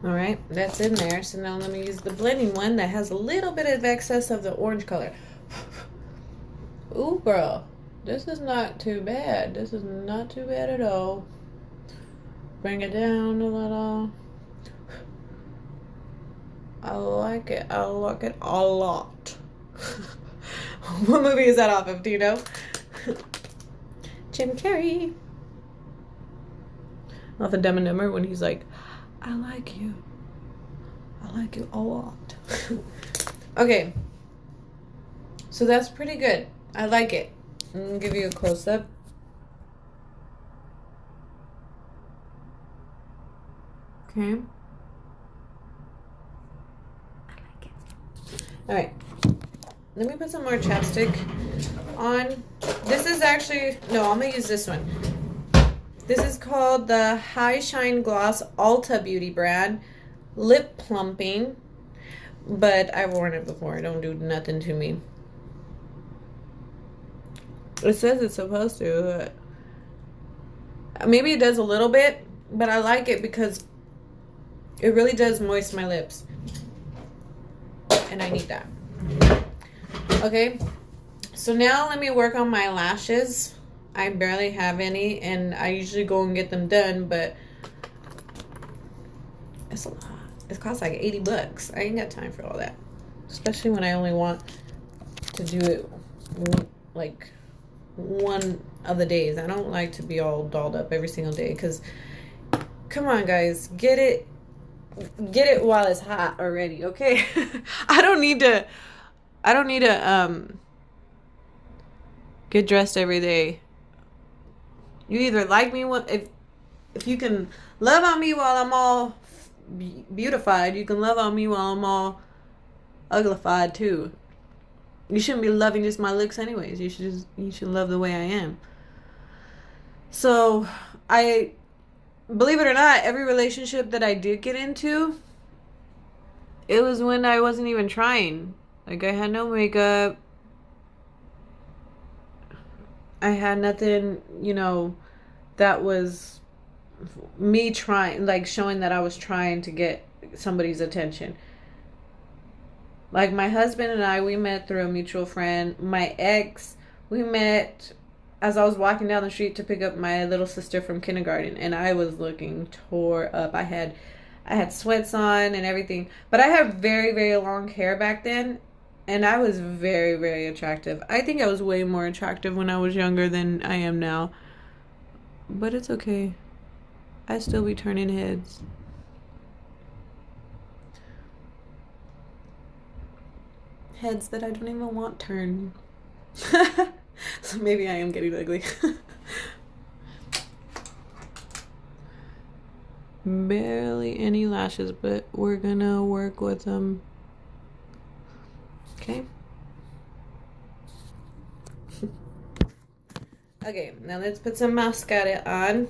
All right, that's in there. So now let me use the blending one that has a little bit of excess of the orange color. Ooh, girl, this is not too bad. This is not too bad at all. Bring it down a little. I like it. I like it a lot. What movie is that off of? Do you know? Jim Carrey. Off of Dumb and Dumber when he's like, I like you. I like you a lot. Okay. So that's pretty good. I like it. I'm going to give you a close-up. Okay. I like it. Alright. Let me put some more chapstick on. This is actually... No, I'm going to use this one. This is called the High Shine Gloss Ulta Beauty brand. Lip plumping. But I've worn it before. It don't do nothing to me. It says it's supposed to. Maybe it does a little bit, but I like it because it really does moisten my lips. And I need that. Okay. So now let me work on my lashes. I barely have any, and I usually go and get them done, but it's a lot. It costs like $80. I ain't got time for all that. Especially when I only want to do it like one of the days. I don't like to be all dolled up every single day, because come on guys, get it while it's hot already, okay? I don't need to get dressed every day. You either like me if you can love on me while I'm all beautified, you can love on me while I'm all uglified too. You shouldn't be loving just my looks anyways. You should love the way I am. So I believe it or not, every relationship that I did get into, it was when I wasn't even trying. Like, I had no makeup. I had nothing, that was me trying, like, showing that I was trying to get somebody's attention. Like, my husband and I, we met through a mutual friend. My ex, we met as I was walking down the street to pick up my little sister from kindergarten, and I was looking tore up. I had sweats on and everything, but I had very, very long hair back then, and I was very, very attractive. I think I was way more attractive when I was younger than I am now, but it's okay. I still be turning heads. Heads that I don't even want turned. So maybe I am getting ugly. Barely any lashes, but we're gonna work with them. Okay. Okay, now let's put some mascara on.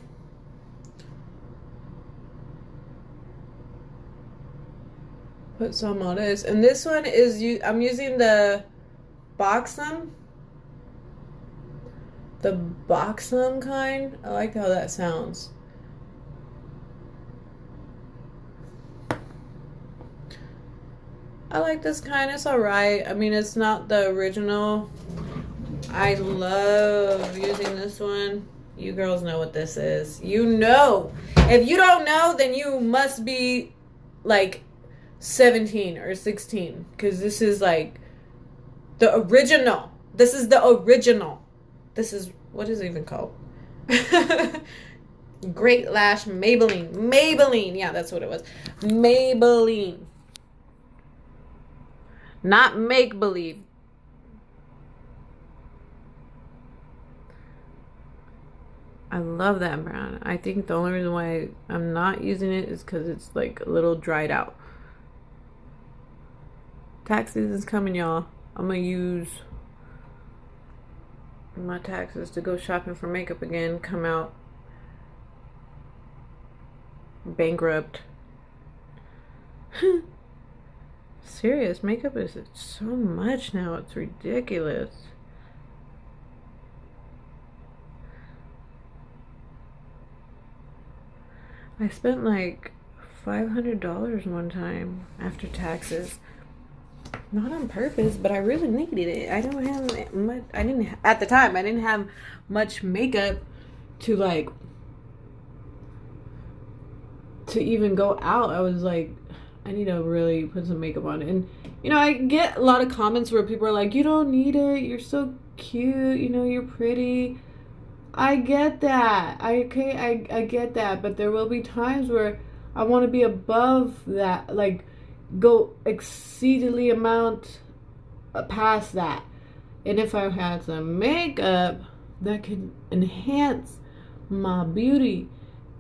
Put some on this. And this one is, I'm using the Boxum. The Boxum kind. I like how that sounds. I like this kind. It's alright. I mean, it's not the original. I love using this one. You girls know what this is. You know. If you don't know, then you must be like 17 or 16, because this is like the original. This is the original. This is, what is it even called? Great Lash Maybelline. Yeah, that's what it was. Maybelline. Not make believe. I love that brand. I think the only reason why I'm not using it is because it's like a little dried out. Tax season's coming, y'all. I'm gonna use my taxes to go shopping for makeup again. Come out bankrupt. Serious, makeup is so much now. It's ridiculous. I spent like $500 one time after taxes. Not on purpose, but I really needed it. I don't have much. At the time, I didn't have much makeup to like to even go out. I was like, I need to really put some makeup on. And I get a lot of comments where people are like, you don't need it, you're so cute, you're pretty. I get that. I get that, but there will be times where I want to be above that, like go exceedingly amount past that. And if I had some makeup that could enhance my beauty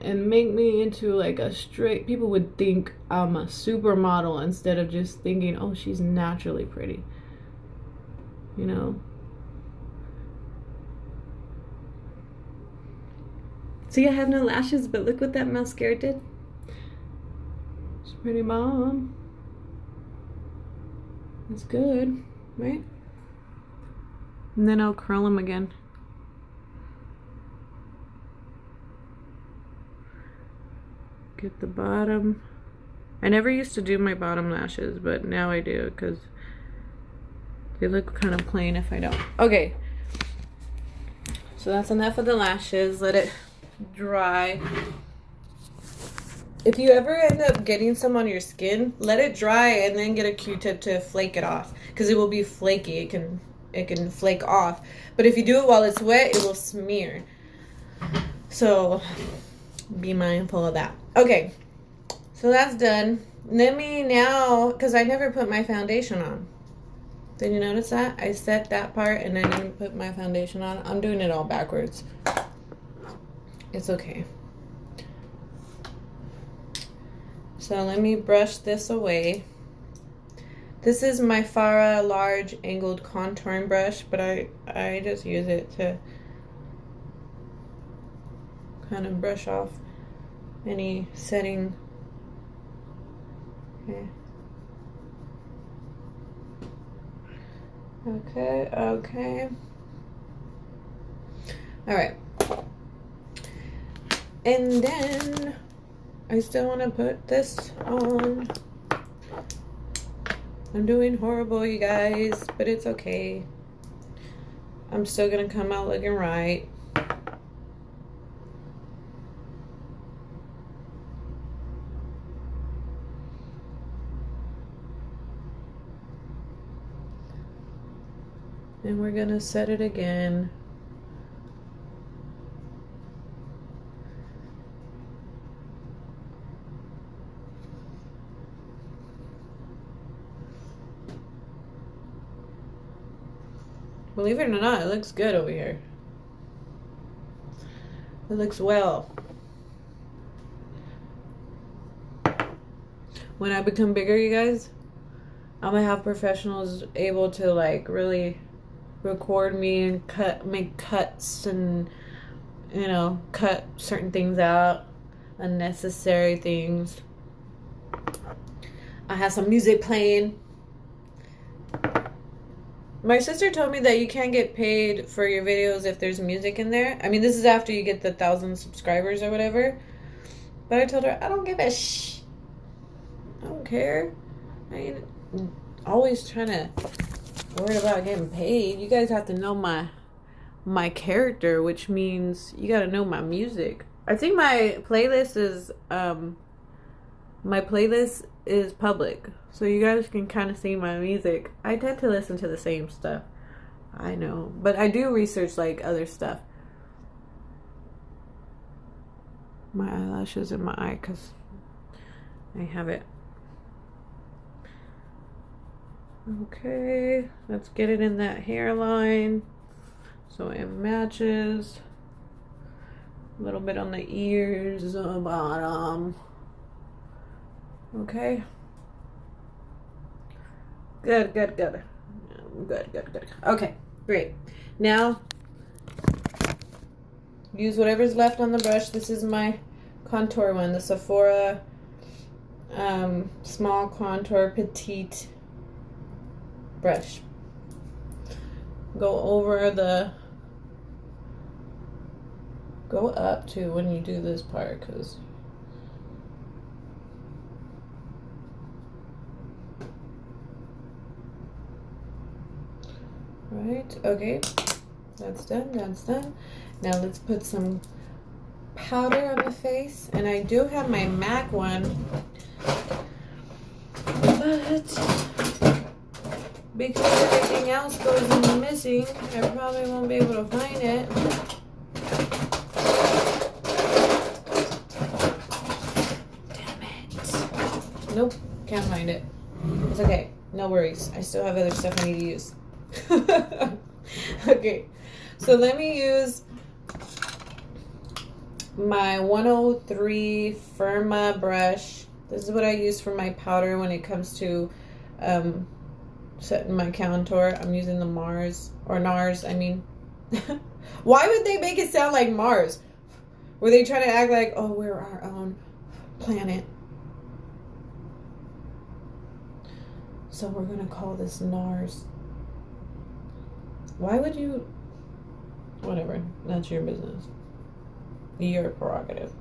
and make me into like a straight, people would think I'm a supermodel instead of just thinking, oh, she's naturally pretty. See, I have no lashes, but look what that mascara did. It's pretty bomb. It's good, right? And then I'll curl them again. Get the bottom. I never used to do my bottom lashes, but now I do because they look kind of plain if I don't. Okay. So that's enough of the lashes. Let it dry. If you ever end up getting some on your skin, let it dry and then get a Q-tip to flake it off because it will be flaky. It can flake off. But if you do it while it's wet, it will smear. So be mindful of that. Okay. So that's done. Let me now, because I never put my foundation on. Did you notice that? I set that part and I didn't put my foundation on. I'm doing it all backwards. It's okay. So let me brush this away. This is my Farah large angled contouring brush, but I just use it to kind of brush off any setting. Okay. All right. And then I still want to put this on. I'm doing horrible, you guys, but it's okay. I'm still gonna come out looking right. And we're gonna set it again. Believe it or not, it looks good over here. It looks well. When I become bigger, you guys, I'm gonna have professionals able to like really record me and make cuts and, you know, cut certain things out, unnecessary things. I have some music playing. My sister told me that you can't get paid for your videos if there's music in there. I mean, this is after you get the 1,000 subscribers or whatever. But I told her, I don't give a shh. I don't care. I ain't always trying to worry about getting paid. You guys have to know my character, which means you got to know my music. I think my playlist is public, so you guys can kind of see my music. I tend to listen to the same stuff, I know, but I do research like other stuff. My eyelashes in my eye because I have it. Okay, let's get it in that hairline so it matches. A little bit on the ears, the bottom. Okay. Good. Okay, great. Now, use whatever's left on the brush. This is my contour one, the Sephora small contour petite brush. Go up to when you do this part, because right, okay, that's done. Now let's put some powder on the face, and I do have my MAC one, but because everything else goes missing, I probably won't be able to find it. Damn it. Nope, can't find it. It's okay, no worries. I still have other stuff I need to use. Okay, so let me use my 103 Firma brush. This is what I use for my powder when it comes to setting my contour. I'm using the Mars, or NARS, I mean. Why would they make it sound like Mars? Where they try to act like, oh, we're our own planet. So we're going to call this NARS. Why would you... Whatever. That's your business. Your prerogative.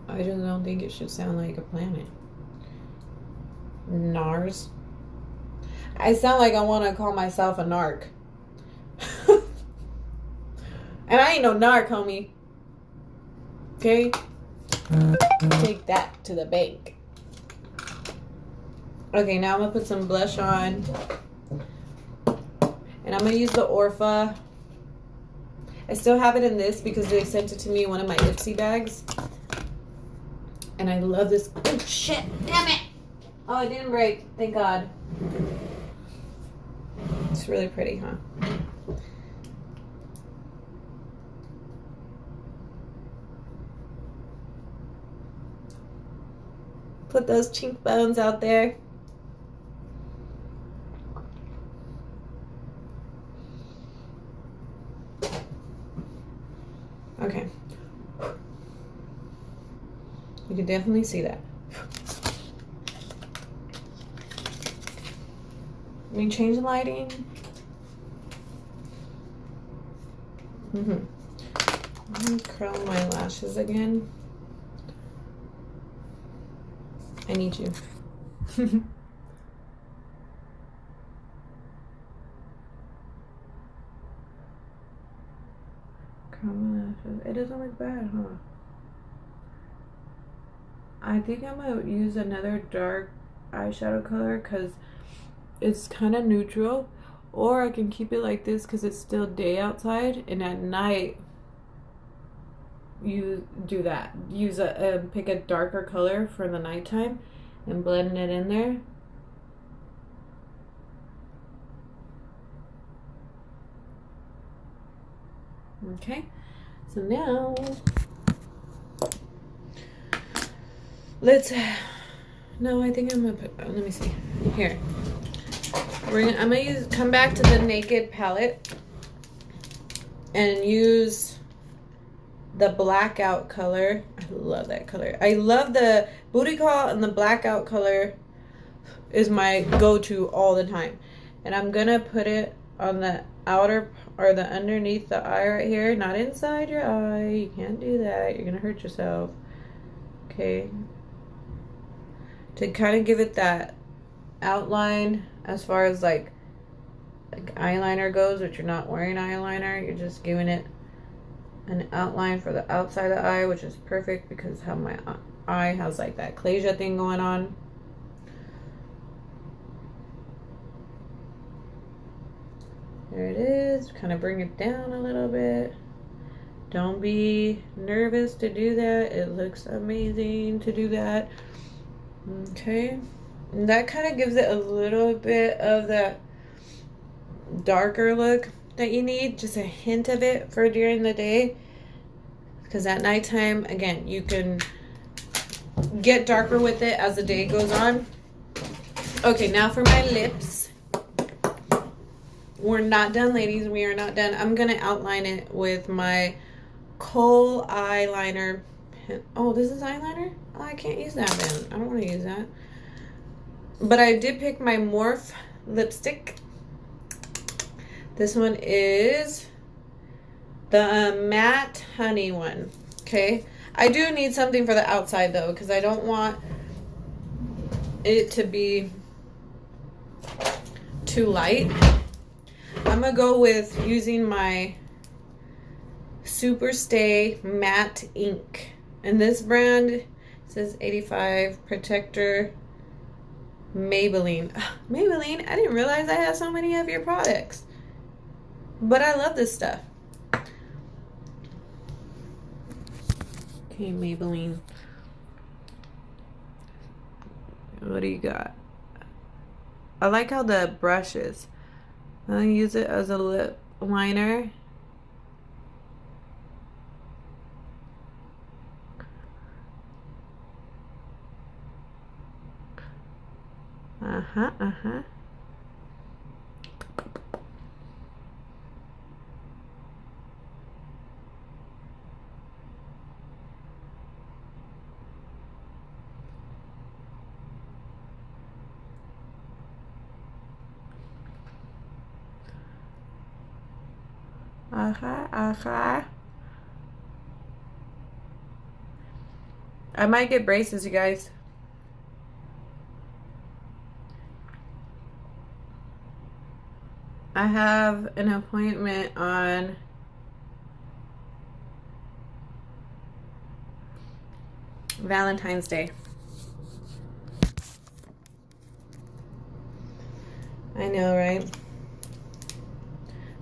I just don't think it should sound like a planet. NARS. I sound like I want to call myself a narc. And I ain't no narc, homie. Okay? Take that to the bank. Okay, now I'm going to put some blush on. And I'm going to use the Orpha. I still have it in this because they sent it to me in one of my Ipsy bags. And I love this. Oh, shit. Damn it. Oh, it didn't break. Thank God. It's really pretty, huh? Put those cheekbones out there. Okay. You can definitely see that. Let me change the lighting. Let me curl my lashes again. I need you. Curl my lashes. It doesn't look bad, huh? I think I'm going to use another dark eyeshadow color because it's kind of neutral. Or I can keep it like this because it's still day outside. And at night, you do that. Use pick a darker color for the nighttime and blend it in there. Okay. So now... No, I think I'm gonna put. Let me see. Here. I'm gonna come back to the Naked palette and use the blackout color. I love that color. I love the booty call, and the blackout color is my go-to all the time. And I'm gonna put it on the outer or the underneath the eye right here, not inside your eye. You can't do that. You're gonna hurt yourself. Okay. To kind of give it that outline as far as like eyeliner goes, but you're not wearing eyeliner. You're just giving it an outline for the outside of the eye, which is perfect because how my eye has like that chalasia thing going on. There it is. Kind of bring it down a little bit. Don't be nervous to do that. It looks amazing to do that. Okay, and that kind of gives it a little bit of that darker look that you need, just a hint of it for during the day, because at nighttime, again, you can get darker with it as the day goes on. Okay, now for my lips. We're not done, ladies. We are not done. I'm going to outline it with my Kohl eyeliner pen. Oh, this is eyeliner? Oh, I can't use that then. I don't want to use that. But I did pick my Morphe lipstick. This one is the matte honey one. Okay. I do need something for the outside though, because I don't want it to be too light. I'm going to go with using my Superstay Matte Ink. And this brand says 85 Protector Maybelline. Maybelline, I didn't realize I had so many of your products. But I love this stuff. Okay, Maybelline. What do you got? I like how the brush is. I'll use it as a lip liner. Uh-huh. I might get braces, you guys. I have an appointment on Valentine's Day. I know, right?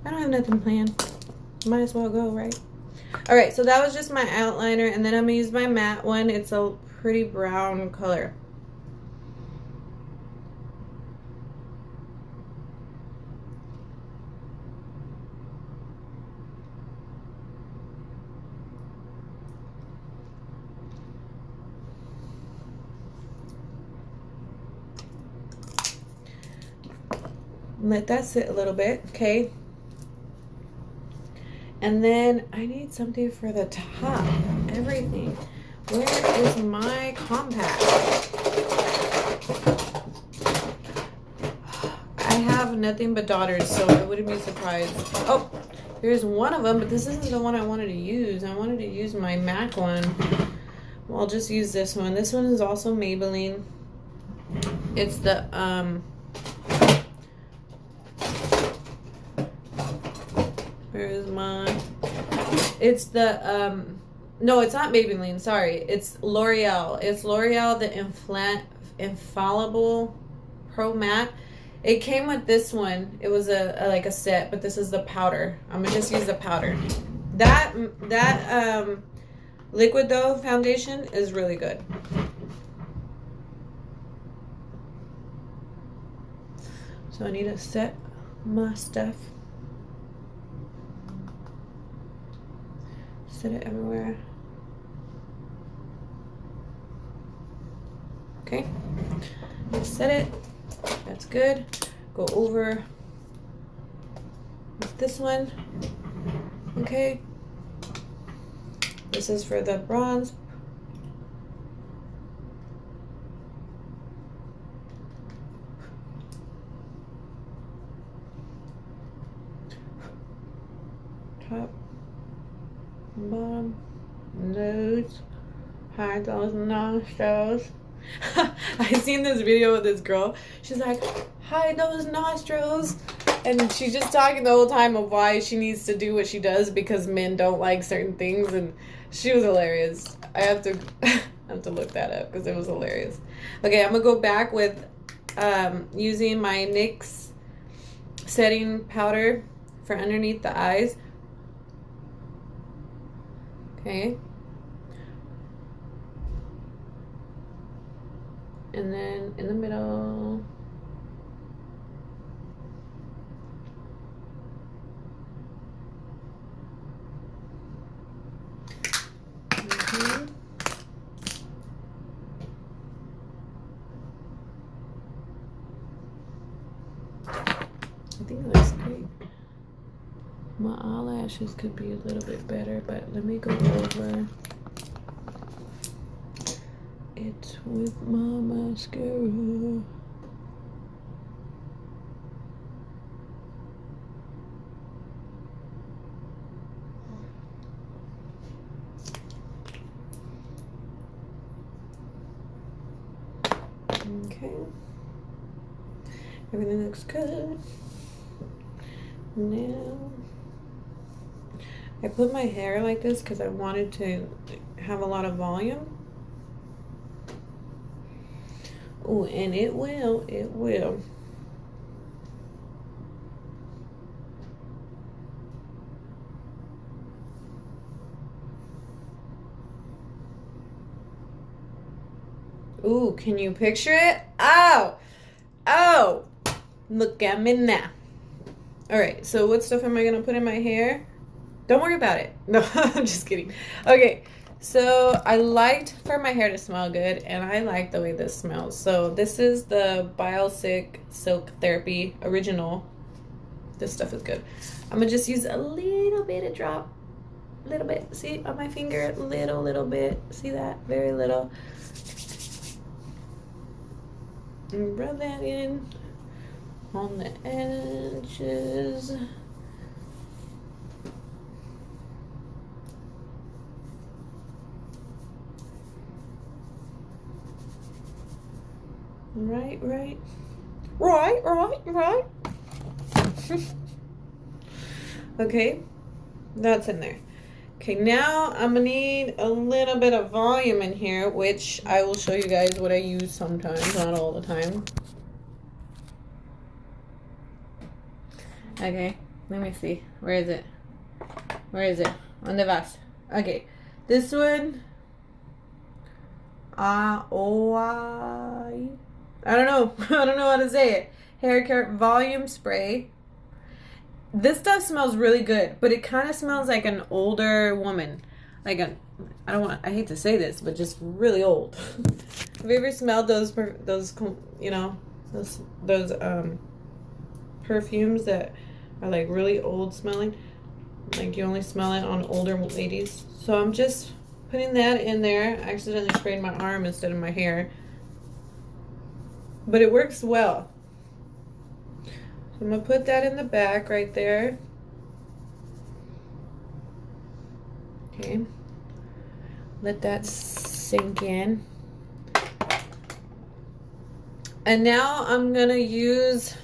I don't have nothing planned. Might as well go, right? All right, so that was just my outliner, and then I'm gonna use my matte one. It's a pretty brown color. Let that sit a little bit, okay? And then I need something for the top, everything. Where is my compact? I have nothing but daughters, so I wouldn't be surprised. Oh, here's one of them, but this isn't the one I wanted to use. I wanted to use my MAC one. Well, I'll just use this one. This one is also Maybelline. It's the, where is mine? It's the, no, it's not Maybelline, sorry. It's L'Oreal. It's L'Oreal, the Infallible Pro Matte. It came with this one. It was like a set, but this is the powder. I'm gonna just use the powder. That Liquid Dough foundation is really good. So I need to set my stuff. Set it everywhere. Okay, set it. That's good. Go over with this one. Okay. This is for the bronze. Top, bottom, nose, hide those nostrils. I seen this video with this girl. She's like, hide those nostrils. And she's just talking the whole time of why she needs to do what she does because men don't like certain things. And she was hilarious. I have to look that up because it was hilarious. Okay, I'm going to go back with using my NYX setting powder for underneath the eyes. Okay. And then in the middle. Mm-hmm. I think it looks great. My eyelashes could be a little bit better, but let me go over it with my mascara. Okay. Everything looks good. Now, I put my hair like this because I wanted to have a lot of volume. Oh, and it will. Ooh, can you picture it? Oh, look at me now. All right, so what stuff am I gonna put in my hair? Don't worry about it. No, I'm just kidding. Okay, so I liked for my hair to smell good, and I like the way this smells. So this is the Biosic Silk Therapy Original. This stuff is good. I'm gonna just use a little bit of drop. Little bit. See, on my finger, little bit. See that? Very little. And rub that in on the edges. Right, right. Right, right, right. Okay, that's in there. Okay, now I'm gonna need a little bit of volume in here, which I will show you guys what I use sometimes, not all the time. Okay, let me see. Where is it? Where is it? On the vase. Okay, this one. I don't know. I don't know how to say it. Hair care volume spray. This stuff smells really good, but it kind of smells like an older woman. Like I hate to say this, but just really old. Have you ever smelled those perfumes that are like really old smelling? Like you only smell it on older ladies. So I'm just putting that in there. I accidentally sprayed my arm instead of my hair. But it works well. So I'm going to put that in the back right there. Okay. Let that sink in. And now I'm going to use,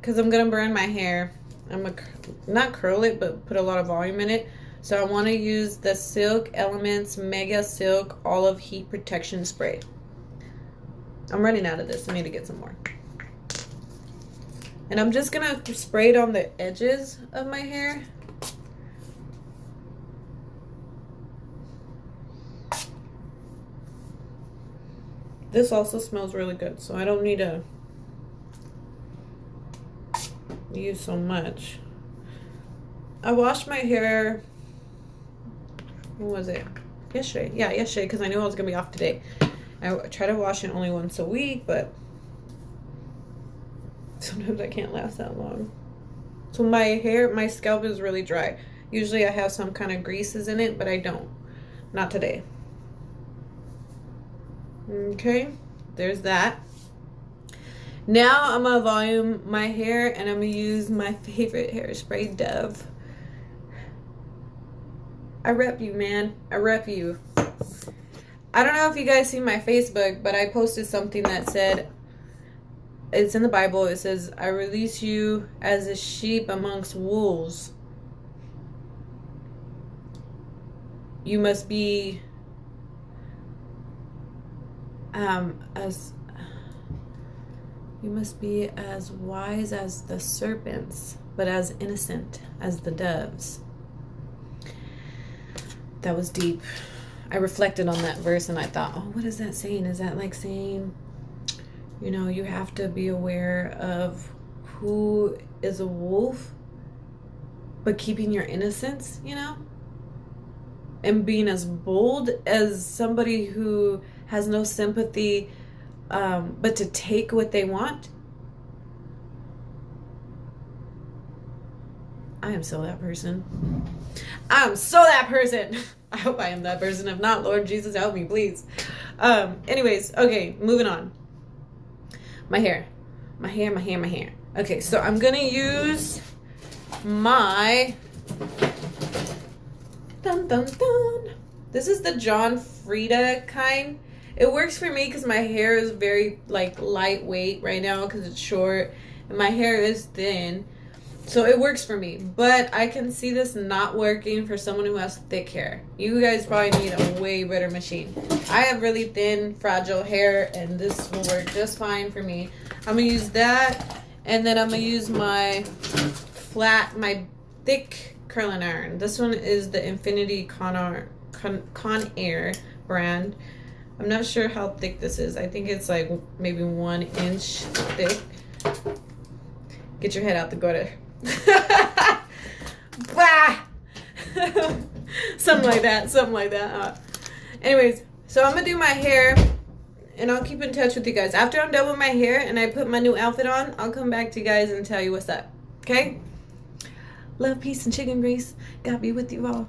because I'm going to burn my hair, I'm going to not curl it, but put a lot of volume in it. So I want to use the Silk Elements Mega Silk Olive Heat Protection Spray. I'm running out of this. I need to get some more. And I'm just going to spray it on the edges of my hair. This also smells really good, so I don't need to use so much. I washed my hair, when was it? Yesterday. Yeah, yesterday, because I knew I was going to be off today. I try to wash it only once a week, but sometimes I can't last that long. So my scalp is really dry. Usually I have some kind of greases in it, but I don't. Not today. Okay, there's that. Now I'm going to volume my hair, and I'm going to use my favorite hairspray, Dove. I rep you, man. I rep you. I don't know if you guys see my Facebook, but I posted something that said, it's in the Bible, it says, I release you as a sheep amongst wolves. You must be as wise as the serpents, but as innocent as the doves. That was deep. I reflected on that verse and I thought, oh, what is that saying? Is that like saying, you know, you have to be aware of who is a wolf, but keeping your innocence, you know? And being as bold as somebody who has no sympathy, but to take what they want. I am so that person. I'm so that person. I hope I am that person. If not, Lord Jesus, help me, please. Anyways, okay, moving on. My hair. Okay, so I'm going to use my... Dun, dun, dun. This is the John Frieda kind. It works for me because my hair is very, like, lightweight right now because it's short. And my hair is thin. So it works for me, but I can see this not working for someone who has thick hair. You guys probably need a way better machine. I have really thin, fragile hair, and this will work just fine for me. I'm going to use that, and then I'm going to use my thick curling iron. This one is the Infinity Conair brand. I'm not sure how thick this is. I think it's like maybe 1 inch thick. Get your head out the gutter. Bah! Something like that. Anyways, so I'm gonna do my hair, and I'll keep in touch with you guys. After I'm done with my hair and I put my new outfit on, I'll come back to you guys and tell you what's up. Okay? Love, peace, and chicken grease. God be with you all.